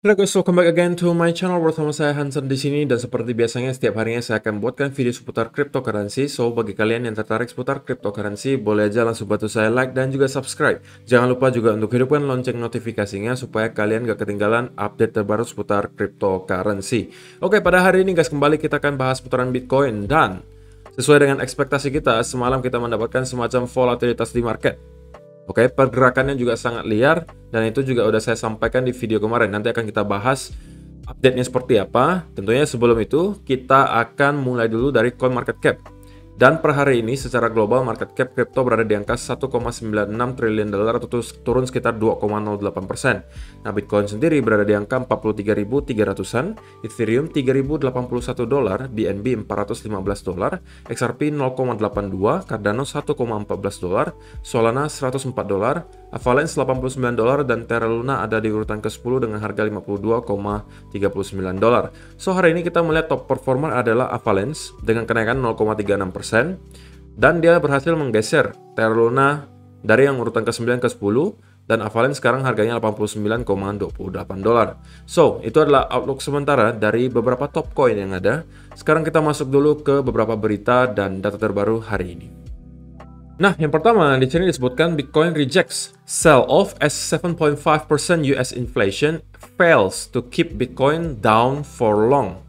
Halo guys, welcome back again to my channel. Bersama saya Hansen di sini, dan seperti biasanya setiap harinya saya akan buatkan video seputar cryptocurrency. So bagi kalian yang tertarik seputar cryptocurrency, boleh aja langsung bantu saya like dan juga subscribe. Jangan lupa juga untuk hidupkan lonceng notifikasinya supaya kalian gak ketinggalan update terbaru seputar cryptocurrency. Oke, pada hari ini guys, kembali kita akan bahas putaran Bitcoin, dan sesuai dengan ekspektasi kita, semalam kita mendapatkan semacam volatilitas di market. Oke, pergerakannya juga sangat liar, dan itu juga udah saya sampaikan di video kemarin. Nanti akan kita bahas update-nya seperti apa. Tentunya sebelum itu, kita akan mulai dulu dari CoinMarketCap. Dan per hari ini secara global market cap crypto berada di angka 1,96 triliun dolar atau turun sekitar 2,08%. Nah, Bitcoin sendiri berada di angka 43.300-an, Ethereum 3.081 dolar, BNB 415 dolar, XRP 0,82, Cardano 1,14 dolar, Solana 104 dolar, Avalanche 89 dolar, dan Terra Luna ada di urutan ke-10 dengan harga 52,39 dolar. So, hari ini kita melihat top performer adalah Avalanche dengan kenaikan 0,36%. Dan dia berhasil menggeser Terra Luna dari yang urutan ke-9 ke 10, dan Avalanche sekarang harganya 89,28 dolar. So, itu adalah outlook sementara dari beberapa top coin yang ada. Sekarang kita masuk dulu ke beberapa berita dan data terbaru hari ini. Nah, yang pertama di sini disebutkan Bitcoin rejects sell off as 7.5% US inflation fails to keep Bitcoin down for long.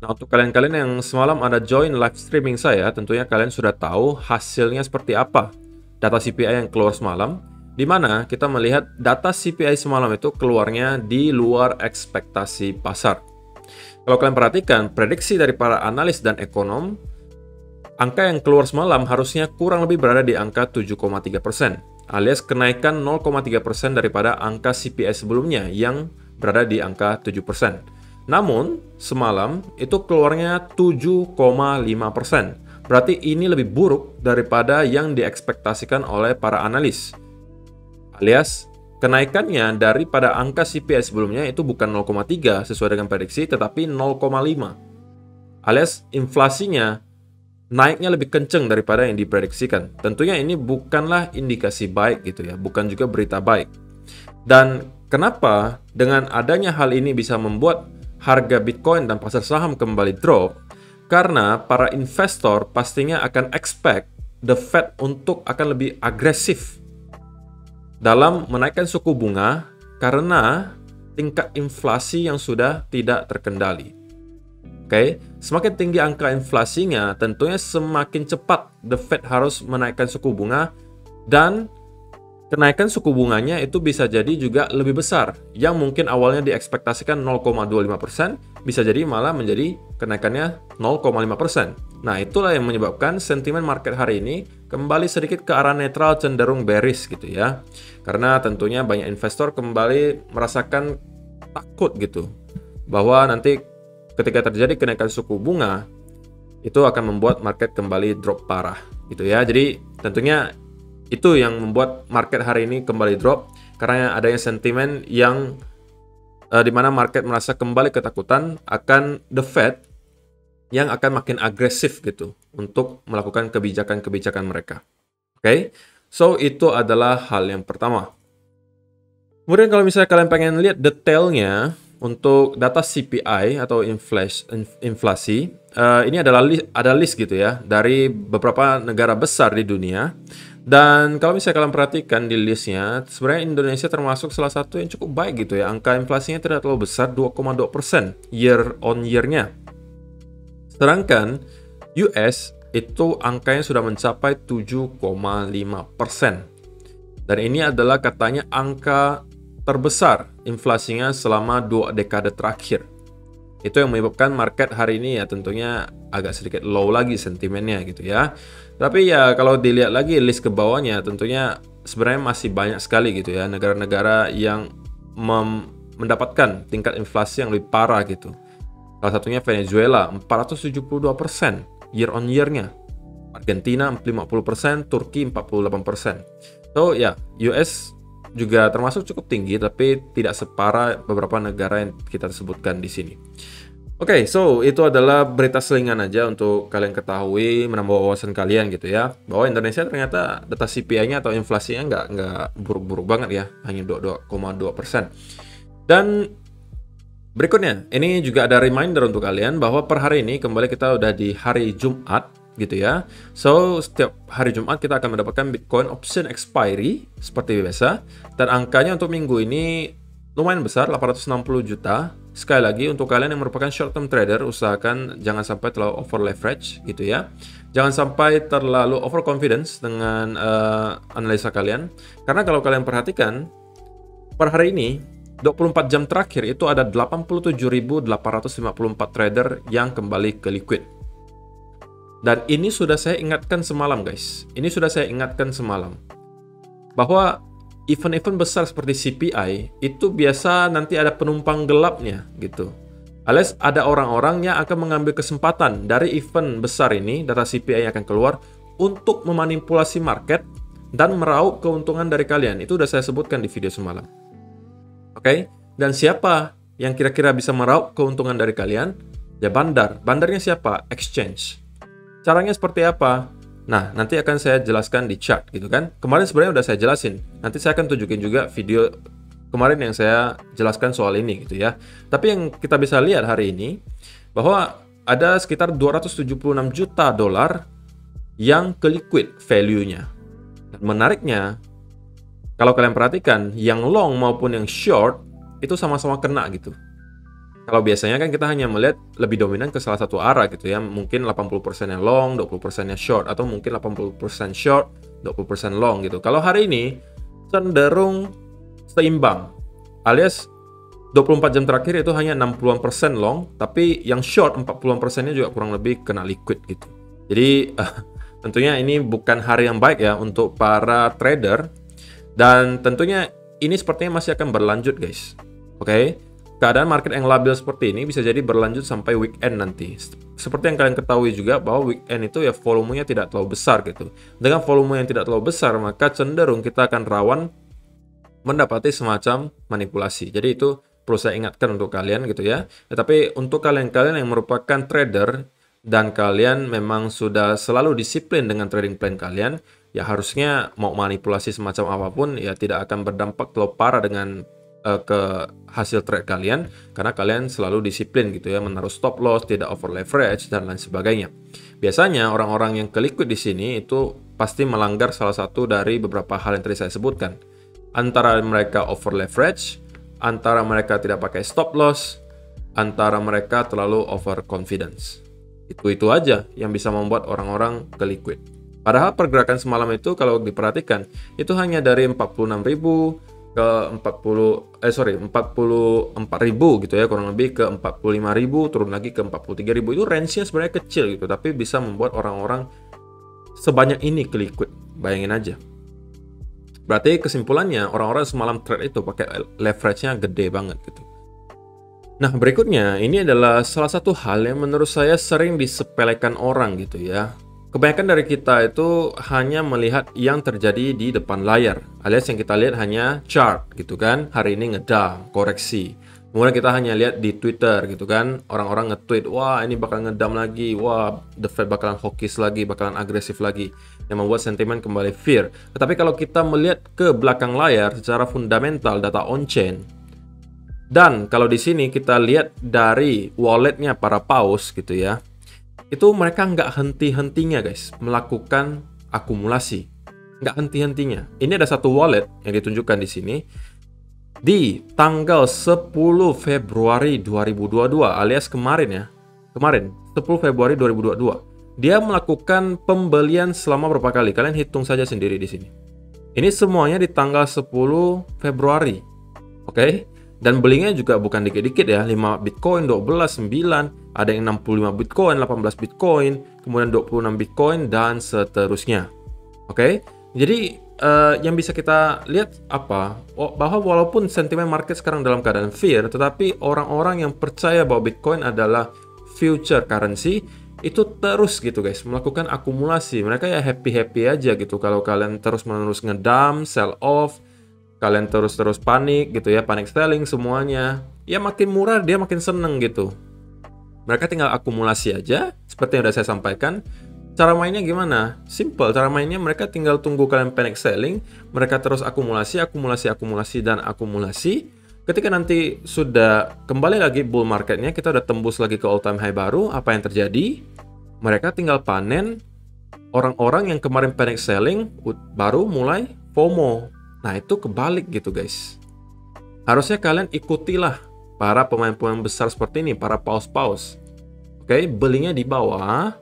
Nah, untuk kalian-kalian yang semalam ada join live streaming saya, tentunya kalian sudah tahu hasilnya seperti apa. Data CPI yang keluar semalam, di mana kita melihat data CPI semalam itu keluarnya di luar ekspektasi pasar. Kalau kalian perhatikan, prediksi dari para analis dan ekonom, angka yang keluar semalam harusnya kurang lebih berada di angka 7,3%, alias kenaikan 0,3% daripada angka CPI sebelumnya yang berada di angka 7%. Namun, semalam itu keluarnya 7,5%. Berarti ini lebih buruk daripada yang diekspektasikan oleh para analis. Alias, kenaikannya daripada angka CPI sebelumnya itu bukan 0,3 sesuai dengan prediksi, tetapi 0,5. Alias, inflasinya naiknya lebih kenceng daripada yang diprediksikan. Tentunya ini bukanlah indikasi baik gitu ya, bukan juga berita baik. Dan kenapa dengan adanya hal ini bisa membuat harga Bitcoin dan pasar saham kembali drop? Karena para investor pastinya akan expect the Fed untuk akan lebih agresif dalam menaikkan suku bunga karena tingkat inflasi yang sudah tidak terkendali. Oke, semakin tinggi angka inflasinya, tentunya semakin cepat the Fed harus menaikkan suku bunga, dan kenaikan suku bunganya itu bisa jadi juga lebih besar. Yang mungkin awalnya diekspektasikan 0,25%, bisa jadi malah menjadi kenaikannya 0,5%. Nah, itulah yang menyebabkan sentimen market hari ini kembali sedikit ke arah netral, cenderung bearish gitu ya. Karena tentunya banyak investor kembali merasakan takut gitu, bahwa nanti ketika terjadi kenaikan suku bunga, itu akan membuat market kembali drop parah gitu ya. Jadi tentunya itu yang membuat market hari ini kembali drop, karena adanya sentimen yang dimana market merasa kembali ketakutan akan the Fed yang akan makin agresif gitu untuk melakukan kebijakan-kebijakan mereka. Oke, so itu adalah hal yang pertama. Kemudian kalau misalnya kalian pengen lihat detailnya untuk data CPI atau inflasi, ini adalah ada list gitu ya dari beberapa negara besar di dunia. Dan kalau misalnya kalian perhatikan di listnya, sebenarnya Indonesia termasuk salah satu yang cukup baik gitu ya. Angka inflasinya tidak terlalu besar, 2,2% year on year-nya. Sedangkan US itu angkanya sudah mencapai 7,5%. Dan ini adalah katanya angka terbesar inflasinya selama 2 dekade terakhir. Itu yang menyebabkan market hari ini ya tentunya agak sedikit low lagi sentimennya gitu ya. Tapi ya kalau dilihat lagi list ke bawahnya, tentunya sebenarnya masih banyak sekali gitu ya negara-negara yang mendapatkan tingkat inflasi yang lebih parah gitu. Salah satunya Venezuela 472% year on year-nya. Argentina 50%, Turki 48%. So ya, US juga termasuk cukup tinggi, tapi tidak separah beberapa negara yang kita sebutkan di sini. Oke, so itu adalah berita selingan aja untuk kalian ketahui, menambah wawasan kalian gitu ya, bahwa Indonesia ternyata data CPI-nya atau inflasinya nggak buruk-buruk banget ya, hanya 2,2%. Dan Berikutnya, ini juga ada reminder untuk kalian bahwa per hari ini kembali kita udah di hari Jumat gitu ya. So, setiap hari Jumat kita akan mendapatkan Bitcoin option expiry seperti biasa. Dan angkanya untuk minggu ini lumayan besar, 860 juta. Sekali lagi, untuk kalian yang merupakan short term trader, usahakan jangan sampai terlalu over leverage gitu ya. Jangan sampai terlalu over confidence dengan analisa kalian. Karena kalau kalian perhatikan, per hari ini 24 jam terakhir itu ada 87.854 trader yang kembali ke liquid. Dan ini sudah saya ingatkan semalam guys. Ini sudah saya ingatkan semalam. Bahwa event-event besar seperti CPI itu biasa nanti ada penumpang gelapnya gitu. Alias ada orang-orang yang akan mengambil kesempatan dari event besar ini, data CPI yang akan keluar, untuk memanipulasi market dan meraup keuntungan dari kalian. Itu sudah saya sebutkan di video semalam. Oke, dan siapa yang kira-kira bisa meraup keuntungan dari kalian? Ya bandar. Bandarnya siapa? Exchange. Caranya seperti apa? Nah, nanti akan saya jelaskan di chart gitu kan. Kemarin sebenarnya udah saya jelasin. Nanti saya akan tunjukin juga video kemarin yang saya jelaskan soal ini gitu ya. Tapi yang kita bisa lihat hari ini bahwa ada sekitar 276 juta dolar yang ke liquid value-nya. Dan menariknya, kalau kalian perhatikan, yang long maupun yang short itu sama-sama kena gitu. Kalau biasanya kan kita hanya melihat lebih dominan ke salah satu arah gitu ya. Mungkin 80% yang long, 20% yang short. Atau mungkin 80% short, 20% long gitu. Kalau hari ini cenderung seimbang. Alias 24 jam terakhir itu hanya 60% long. Tapi yang short 40%-nya juga kurang lebih kena liquid gitu. Jadi tentunya ini bukan hari yang baik ya untuk para trader. Dan tentunya ini sepertinya masih akan berlanjut guys. Oke, keadaan market yang labil seperti ini bisa jadi berlanjut sampai weekend nanti. Seperti yang kalian ketahui juga bahwa weekend itu ya volumenya tidak terlalu besar gitu. Dengan volume yang tidak terlalu besar, maka cenderung kita akan rawan mendapati semacam manipulasi. Jadi itu perlu saya ingatkan untuk kalian gitu ya. Tetapi untuk kalian-kalian yang merupakan trader dan kalian memang sudah selalu disiplin dengan trading plan kalian, ya harusnya mau manipulasi semacam apapun ya tidak akan berdampak terlalu parah dengan ke hasil trade kalian, karena kalian selalu disiplin gitu ya, menaruh stop loss, tidak over leverage dan lain sebagainya. Biasanya orang-orang yang ke liquid di sini itu pasti melanggar salah satu dari beberapa hal yang tadi saya sebutkan. Antara mereka over leverage, antara mereka tidak pakai stop loss, antara mereka terlalu over confidence. Itu aja yang bisa membuat orang-orang ke liquid. Padahal pergerakan semalam itu kalau diperhatikan itu hanya dari 46.000 ke 44.000 gitu ya, kurang lebih ke 45.000, turun lagi ke 43.000. Itu range-nya sebenarnya kecil gitu, tapi bisa membuat orang-orang sebanyak ini ke liquid. Bayangin aja. Berarti kesimpulannya orang-orang semalam trade itu pakai leverage-nya gede banget gitu. Nah, berikutnya ini adalah salah satu hal yang menurut saya sering disepelekan orang gitu ya. Kebanyakan dari kita itu hanya melihat yang terjadi di depan layar, alias yang kita lihat hanya chart gitu kan. Hari ini ngedam, koreksi. Kemudian kita hanya lihat di Twitter gitu kan, orang-orang nge-tweet, wah ini bakal ngedam lagi, wah the Fed bakalan hawkish lagi, bakalan agresif lagi, yang membuat sentimen kembali fear. Tetapi kalau kita melihat ke belakang layar secara fundamental data on-chain, dan kalau di sini kita lihat dari walletnya para paus gitu ya, itu mereka nggak henti-hentinya guys melakukan akumulasi, nggak henti-hentinya. Ini ada satu wallet yang ditunjukkan di sini di tanggal 10 Februari 2022 alias kemarin ya, kemarin 10 Februari 2022 dia melakukan pembelian selama berapa kali, kalian hitung saja sendiri di sini. Ini semuanya di tanggal 10 Februari, oke? Dan belinya juga bukan dikit-dikit ya, 5 Bitcoin, 12, 9, ada yang 65 Bitcoin, 18 Bitcoin, kemudian 26 Bitcoin, dan seterusnya. Oke, jadi yang bisa kita lihat apa? Bahwa walaupun sentimen market sekarang dalam keadaan fear, tetapi orang-orang yang percaya bahwa Bitcoin adalah future currency, itu terus gitu guys, melakukan akumulasi. Mereka ya happy-happy aja gitu kalau kalian terus-menerus ngedump, sell off, kalian terus-terus panik gitu ya, panic selling semuanya. Ya makin murah dia makin seneng gitu. Mereka tinggal akumulasi aja, seperti yang udah saya sampaikan. Cara mainnya gimana? Simple, cara mainnya mereka tinggal tunggu kalian panic selling, mereka terus akumulasi, akumulasi, akumulasi, dan akumulasi. Ketika nanti sudah kembali lagi bull marketnya, kita udah tembus lagi ke all time high baru, apa yang terjadi? Mereka tinggal panen orang-orang yang kemarin panic selling, baru mulai FOMO. Nah, itu kebalik gitu guys. Harusnya kalian ikutilah para pemain-pemain besar seperti ini, para paus-paus. Oke, belinya di bawah.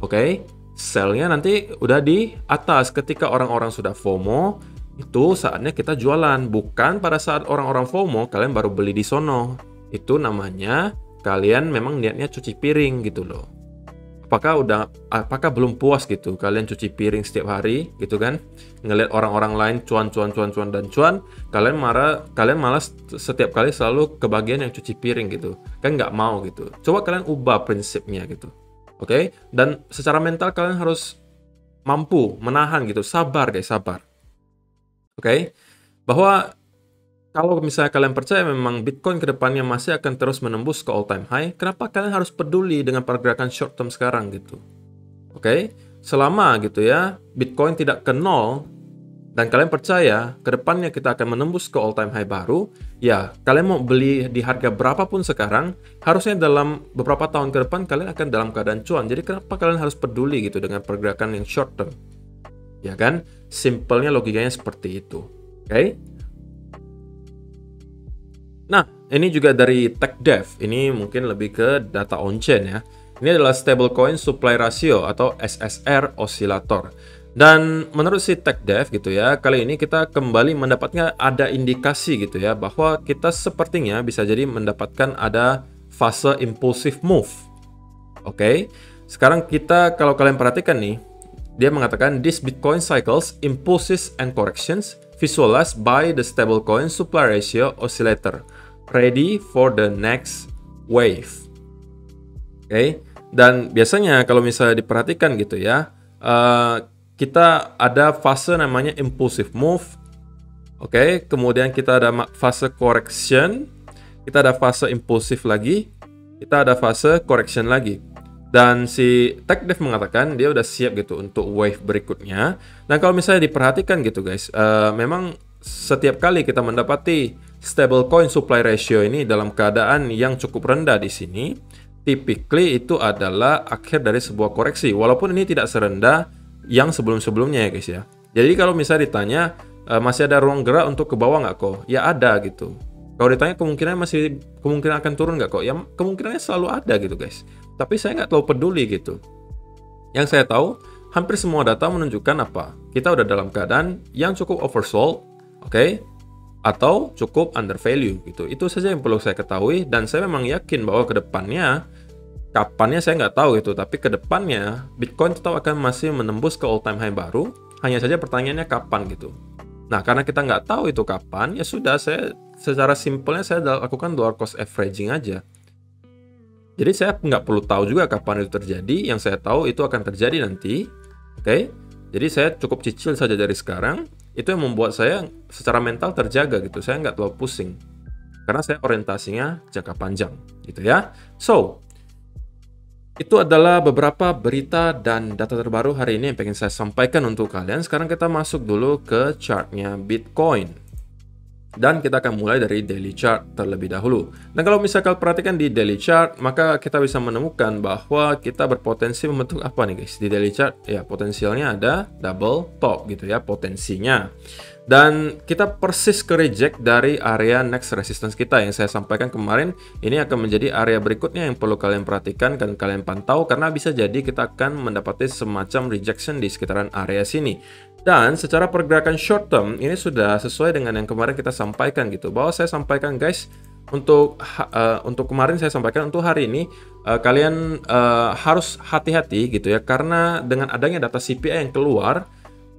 Oke, sell-nya nanti udah di atas. Ketika orang-orang sudah FOMO, itu saatnya kita jualan. Bukan pada saat orang-orang FOMO, kalian baru beli di sono. Itu namanya kalian memang niatnya cuci piring gitu loh. Apakah belum puas gitu kalian cuci piring setiap hari gitu kan, ngelihat orang-orang lain cuan dan cuan, kalian malas setiap kali selalu kebagian yang cuci piring gitu kan, nggak mau gitu. Coba kalian ubah prinsipnya gitu. Oke, dan secara mental kalian harus mampu menahan gitu, sabar guys, sabar. Oke, bahwa kalau misalnya kalian percaya memang Bitcoin ke depannya masih akan terus menembus ke all time high, kenapa kalian harus peduli dengan pergerakan short term sekarang gitu? Oke, selama gitu ya, Bitcoin tidak ke nol, dan kalian percaya ke depannya kita akan menembus ke all time high baru, ya kalian mau beli di harga berapapun sekarang, harusnya dalam beberapa tahun ke depan kalian akan dalam keadaan cuan. Jadi kenapa kalian harus peduli gitu dengan pergerakan yang short term? Ya kan, simpelnya logikanya seperti itu. Oke. Nah, ini juga dari TechDev. Ini mungkin lebih ke data on-chain ya. Ini adalah Stablecoin Supply Ratio atau SSR Oscillator. Dan menurut si TechDev gitu ya, kali ini kita kembali mendapatkan ada indikasi gitu ya, bahwa kita sepertinya bisa jadi mendapatkan ada fase impulsive move. Oke, sekarang kita kalau kalian perhatikan nih, dia mengatakan this Bitcoin cycles, impulses and corrections visualized by the Stablecoin Supply Ratio Oscillator, ready for the next wave. Oke, dan biasanya kalau misalnya diperhatikan gitu ya, kita ada fase namanya impulsive move. Oke, kemudian kita ada fase correction, kita ada fase impulsif lagi, kita ada fase correction lagi. Dan si TechDev mengatakan dia udah siap gitu untuk wave berikutnya. Dan kalau misalnya diperhatikan gitu guys, memang setiap kali kita mendapati stablecoin supply ratio ini dalam keadaan yang cukup rendah di sini, typically itu adalah akhir dari sebuah koreksi. Walaupun ini tidak serendah yang sebelum-sebelumnya ya guys ya. Jadi kalau misalnya ditanya, masih ada ruang gerak untuk ke bawah nggak kok? Ya ada gitu. Kalau ditanya kemungkinan akan turun nggak kok? Ya kemungkinannya selalu ada gitu guys. Tapi saya nggak terlalu peduli gitu. Yang saya tahu, hampir semua data menunjukkan apa? Kita udah dalam keadaan yang cukup oversold, oke? Atau cukup undervalue gitu. Itu saja yang perlu saya ketahui, dan saya memang yakin bahwa ke depannya, kapannya saya nggak tahu gitu, tapi ke depannya Bitcoin tetap akan masih menembus ke all time high baru. Hanya saja pertanyaannya kapan gitu. Nah, karena kita nggak tahu itu kapan, ya sudah, saya secara simpelnya saya lakukan dollar cost averaging aja. Jadi saya nggak perlu tahu juga kapan itu terjadi. Yang saya tahu itu akan terjadi nanti. Oke? Jadi saya cukup cicil saja dari sekarang. Itu yang membuat saya secara mental terjaga gitu. Saya nggak terlalu pusing. Karena saya orientasinya jangka panjang gitu ya. So, itu adalah beberapa berita dan data terbaru hari ini yang pengen saya sampaikan untuk kalian. Sekarang kita masuk dulu ke chartnya Bitcoin. Dan kita akan mulai dari daily chart terlebih dahulu. Dan kalau misalkan perhatikan di daily chart, maka kita bisa menemukan bahwa kita berpotensi membentuk apa nih guys? Di daily chart, ya potensialnya ada double top gitu ya, potensinya. Dan kita persis ke reject dari area next resistance kita yang saya sampaikan kemarin. Ini akan menjadi area berikutnya yang perlu kalian perhatikan dan kalian pantau, karena bisa jadi kita akan mendapati semacam rejection di sekitaran area sini. Dan secara pergerakan short term ini sudah sesuai dengan yang kemarin kita sampaikan gitu, bahwa saya sampaikan guys, untuk kemarin saya sampaikan untuk hari ini kalian harus hati-hati gitu ya, karena dengan adanya data CPI yang keluar,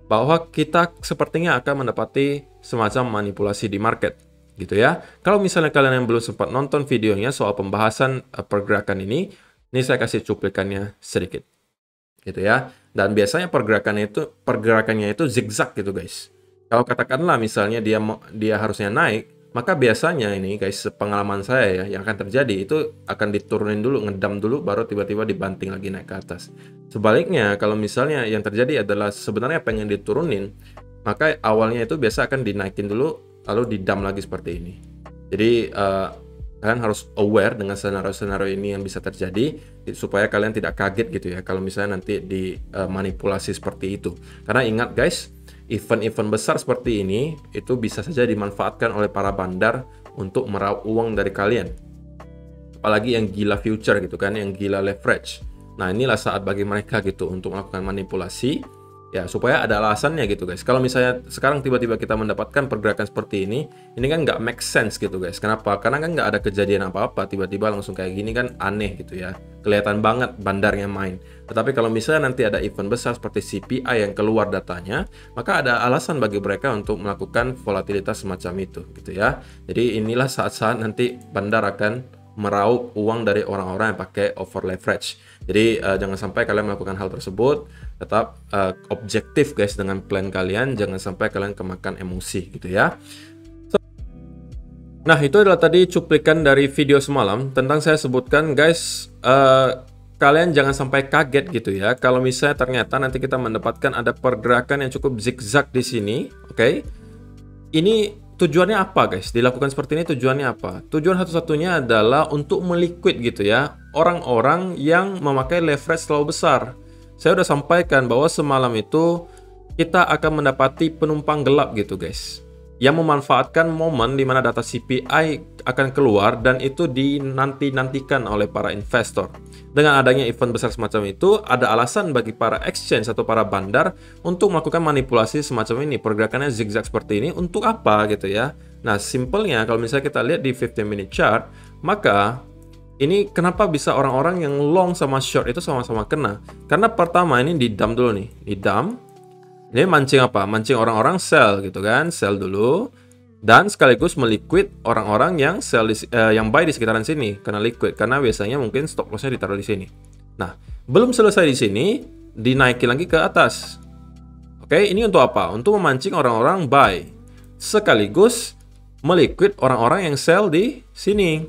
bahwa kita sepertinya akan mendapati semacam manipulasi di market gitu ya. Kalau misalnya kalian yang belum sempat nonton videonya soal pembahasan pergerakan ini saya kasih cuplikannya sedikit gitu ya. Dan biasanya pergerakannya itu zigzag gitu guys. Kalau katakanlah misalnya dia harusnya naik, maka biasanya ini guys, pengalaman saya ya, yang akan terjadi itu akan diturunin dulu, ngedam dulu, baru tiba-tiba dibanting lagi naik ke atas. Sebaliknya, kalau misalnya yang terjadi adalah sebenarnya pengen diturunin, maka awalnya itu biasa akan dinaikin dulu, lalu didam lagi seperti ini. Jadi kalian harus aware dengan senario-senario ini yang bisa terjadi supaya kalian tidak kaget gitu ya kalau misalnya nanti dimanipulasi seperti itu. Karena ingat guys, event-event besar seperti ini itu bisa saja dimanfaatkan oleh para bandar untuk meraup uang dari kalian. Apalagi yang gila future gitu kan, yang gila leverage. Nah, inilah saat bagi mereka gitu untuk melakukan manipulasi ya, supaya ada alasannya gitu guys. Kalau misalnya sekarang tiba-tiba kita mendapatkan pergerakan seperti ini kan nggak make sense gitu guys. Kenapa? Karena kan nggak ada kejadian apa-apa, tiba-tiba langsung kayak gini kan aneh gitu ya. Kelihatan banget bandarnya main. Tetapi kalau misalnya nanti ada event besar seperti CPI yang keluar datanya, maka ada alasan bagi mereka untuk melakukan volatilitas semacam itu gitu ya. Jadi inilah saat-saat nanti bandar akan meraup uang dari orang-orang yang pakai over leverage. Jadi jangan sampai kalian melakukan hal tersebut. Tetap objektif guys dengan plan kalian. Jangan sampai kalian kemakan emosi gitu ya. Nah, itu adalah tadi cuplikan dari video semalam tentang saya sebutkan guys, kalian jangan sampai kaget gitu ya kalau misalnya ternyata nanti kita mendapatkan ada pergerakan yang cukup zigzag di sini, oke? Ini tujuannya apa guys? Dilakukan seperti ini tujuannya apa? Tujuan satu-satunya adalah untuk meliquid gitu ya orang-orang yang memakai leverage terlalu besar. Saya udah sampaikan bahwa semalam itu kita akan mendapati penumpang gelap gitu guys, yang memanfaatkan momen di mana data CPI akan keluar dan itu dinanti-nantikan oleh para investor. Dengan adanya event besar semacam itu, ada alasan bagi para exchange atau para bandar untuk melakukan manipulasi semacam ini. Pergerakannya zigzag seperti ini untuk apa gitu ya. Nah, simpelnya kalau misalnya kita lihat di 15 minute chart, maka ini kenapa bisa orang-orang yang long sama short itu sama-sama kena? Karena pertama ini di dump dulu nih, di dump. Ini mancing apa? Mancing orang-orang sell gitu kan, sell dulu. Dan sekaligus meliquid orang-orang yang sell yang buy di sekitaran sini, karena liquid. Karena biasanya mungkin stop loss-nya ditaruh di sini. Nah, belum selesai di sini, dinaikin lagi ke atas. Oke, ini untuk apa? Untuk memancing orang-orang buy. Sekaligus meliquid orang-orang yang sell di sini.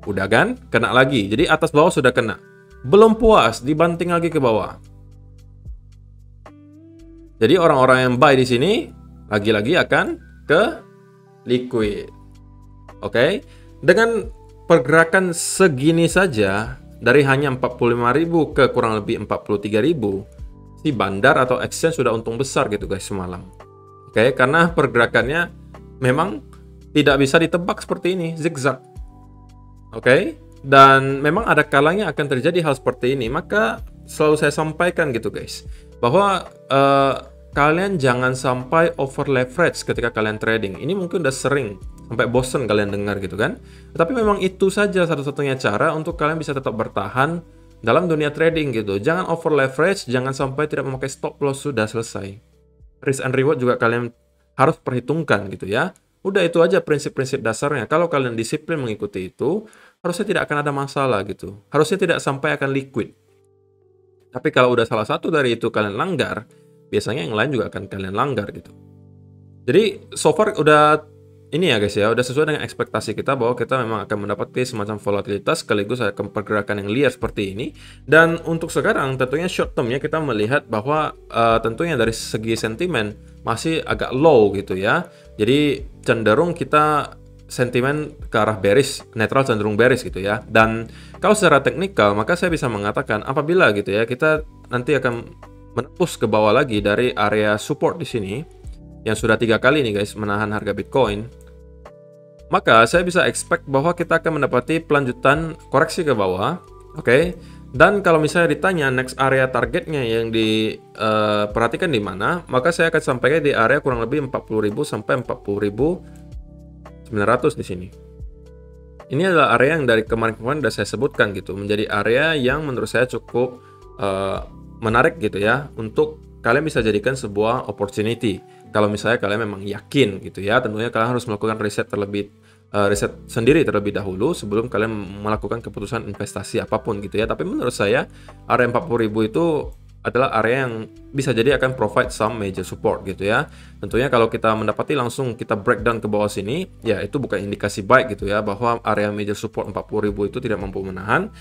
Udah kan? Kena lagi. Jadi atas bawah sudah kena. Belum puas, dibanting lagi ke bawah. Jadi orang-orang yang buy di sini lagi-lagi akan ke liquid. Oke. Dengan pergerakan segini saja dari hanya 45.000 ke kurang lebih 43.000, si bandar atau exchange sudah untung besar gitu guys semalam. Oke, karena pergerakannya memang tidak bisa ditebak seperti ini, zigzag. Oke. Dan memang ada kalanya akan terjadi hal seperti ini, maka selalu saya sampaikan gitu guys, bahwa kalian jangan sampai over leverage ketika kalian trading. Ini mungkin udah sering sampai bosen kalian dengar gitu kan. Tapi memang itu saja satu-satunya cara untuk kalian bisa tetap bertahan dalam dunia trading gitu. Jangan over leverage, jangan sampai tidak memakai stop loss, sudah selesai. Risk and reward juga kalian harus perhitungkan gitu ya. Udah itu aja prinsip-prinsip dasarnya. Kalau kalian disiplin mengikuti itu, harusnya tidak akan ada masalah gitu. Harusnya tidak sampai akan liquid. Tapi kalau udah salah satu dari itu kalian langgar, biasanya yang lain juga akan kalian langgar gitu. Jadi so far udah ini ya guys ya, udah sesuai dengan ekspektasi kita bahwa kita memang akan mendapati semacam volatilitas sekaligus akan pergerakan yang liar seperti ini. Dan untuk sekarang tentunya short termnya kita melihat bahwa tentunya dari segi sentimen masih agak low gitu ya. Jadi cenderung kita sentimen ke arah bearish, netral cenderung bearish gitu ya. Dan kalau secara teknikal maka saya bisa mengatakan apabila gitu ya kita nanti akan menembus ke bawah lagi dari area support di sini yang sudah 3 kali nih guys menahan harga Bitcoin, maka saya bisa expect bahwa kita akan mendapati pelanjutan koreksi ke bawah. Oke. Dan kalau misalnya ditanya next area targetnya yang diperhatikan di mana, maka saya akan sampaikan di area kurang lebih 40.000 sampai 40.900 di sini. Ini adalah area yang dari kemarin-kemarin sudah saya sebutkan gitu, menjadi area yang menurut saya cukup menarik gitu ya untuk kalian bisa jadikan sebuah opportunity. Kalau misalnya kalian memang yakin gitu ya, tentunya kalian harus melakukan riset sendiri terlebih dahulu sebelum kalian melakukan keputusan investasi apapun gitu ya. Tapi menurut saya area 40.000 itu adalah area yang bisa jadi akan provide some major support gitu ya. Tentunya kalau kita mendapati langsung kita breakdown ke bawah sini, ya itu bukan indikasi baik gitu ya, bahwa area major support 40.000 itu tidak mampu menahan.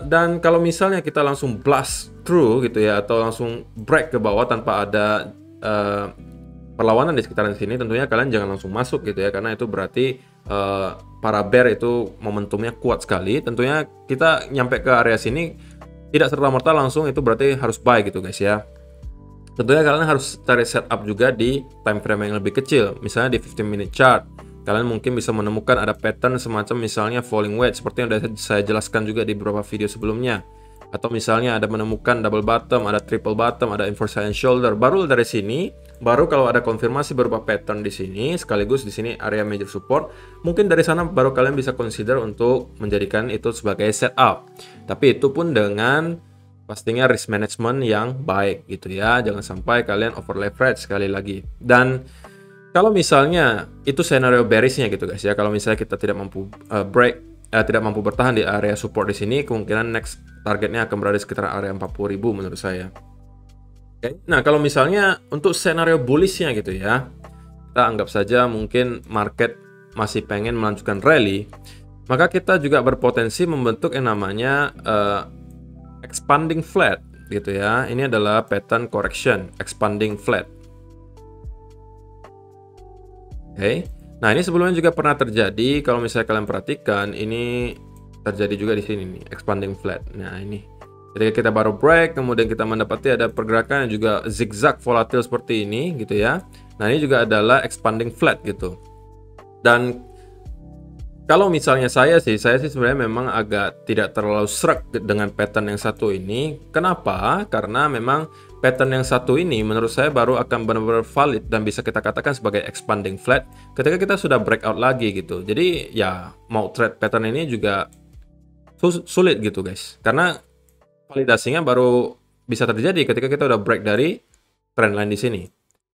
Dan kalau misalnya kita langsung blast through gitu ya, atau langsung break ke bawah tanpa ada perlawanan di sekitaran sini, tentunya kalian jangan langsung masuk gitu ya, karena itu berarti para bear itu momentumnya kuat sekali, tentunya kita nyampe ke area sini tidak serta-merta langsung itu berarti harus buy gitu guys ya. Tentunya kalian harus cari setup juga di time frame yang lebih kecil, misalnya di 15 minute chart. Kalian mungkin bisa menemukan ada pattern semacam misalnya falling wedge seperti yang sudah saya jelaskan juga di beberapa video sebelumnya. Atau misalnya ada menemukan double bottom, ada triple bottom, ada inverse head and shoulder. Baru dari sini, baru kalau ada konfirmasi berupa pattern di sini, sekaligus di sini area major support, mungkin dari sana baru kalian bisa consider untuk menjadikan itu sebagai setup. Tapi itu pun dengan pastinya risk management yang baik gitu ya. Jangan sampai kalian over leverage sekali lagi. Dan kalau misalnya itu scenario bearishnya gitu guys ya, kalau misalnya kita tidak mampu tidak mampu bertahan di area support di sini, kemungkinan next targetnya akan berada di sekitar area 40.000 menurut saya. Oke. Nah, kalau misalnya untuk scenario bullishnya gitu ya, kita anggap saja mungkin market masih pengen melanjutkan rally, maka kita juga berpotensi membentuk yang namanya expanding flat gitu ya. Ini adalah pattern correction expanding flat. Oke. Nah, ini sebelumnya juga pernah terjadi. Kalau misalnya kalian perhatikan, ini terjadi juga di sini nih, expanding flat. Nah, ini ketika kita baru break, kemudian kita mendapati ada pergerakan yang juga zigzag volatil seperti ini gitu ya. Nah, ini juga adalah expanding flat gitu. Dan kalau misalnya saya sih sebenarnya memang agak tidak terlalu sreg dengan pattern yang satu ini. Kenapa? Karena memang pattern yang satu ini menurut saya baru akan benar-benar valid dan bisa kita katakan sebagai expanding flat ketika kita sudah breakout lagi gitu. Jadi ya mau trade pattern ini juga sulit gitu guys. Karena validasinya baru bisa terjadi ketika kita udah break dari trendline di sini.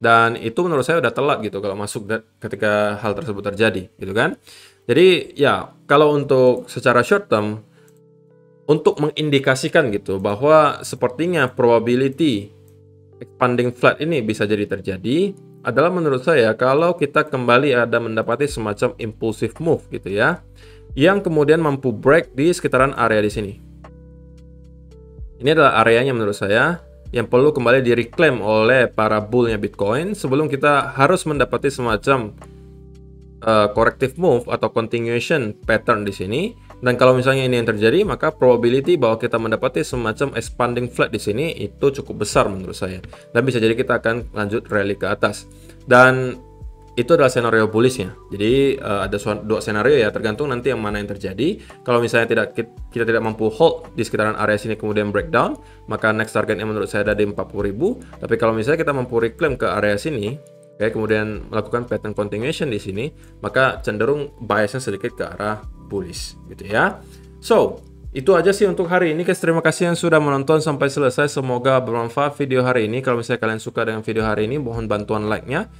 Dan itu menurut saya udah telat gitu kalau masuk ketika hal tersebut terjadi gitu kan. Jadi ya kalau untuk secara short term untuk mengindikasikan gitu bahwa sepertinya probability expanding flat ini bisa jadi terjadi adalah menurut saya kalau kita kembali ada mendapati semacam impulsive move gitu ya, yang kemudian mampu break di sekitaran area di sini. Ini adalah areanya menurut saya yang perlu kembali direclaim oleh para bullnya Bitcoin sebelum kita harus mendapati semacam corrective move atau continuation pattern di sini. Dan kalau misalnya ini yang terjadi, maka probability bahwa kita mendapati semacam expanding flat di sini itu cukup besar menurut saya. Dan bisa jadi kita akan lanjut rally ke atas. Dan itu adalah scenario bullishnya. Jadi ada dua scenario ya, tergantung nanti yang mana yang terjadi. Kalau misalnya kita tidak mampu hold di sekitaran area sini kemudian breakdown, maka next targetnya menurut saya ada di 40.000. Tapi kalau misalnya kita mampu reclaim ke area sini, oke, kemudian melakukan pattern continuation di sini, maka cenderung biasnya sedikit ke arah bullish gitu ya. So, itu aja sih untuk hari ini guys. Terima kasih yang sudah menonton sampai selesai. Semoga bermanfaat video hari ini. Kalau misalnya kalian suka dengan video hari ini, mohon bantuan like-nya.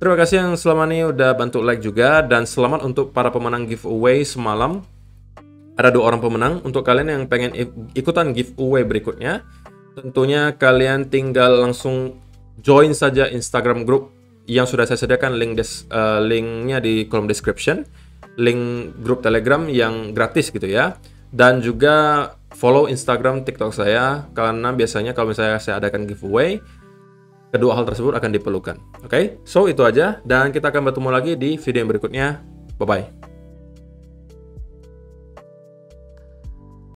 Terima kasih yang selama ini udah bantu like juga. Dan selamat untuk para pemenang giveaway semalam. Ada 2 orang pemenang. Untuk kalian yang pengen ikutan giveaway berikutnya, tentunya kalian tinggal langsung join saja Instagram group yang sudah saya sediakan linknya di kolom description, link grup Telegram yang gratis gitu ya, dan juga follow Instagram, TikTok saya karena biasanya kalau misalnya saya adakan giveaway, kedua hal tersebut akan diperlukan. Oke, so itu aja dan kita akan bertemu lagi di video yang berikutnya. Bye bye.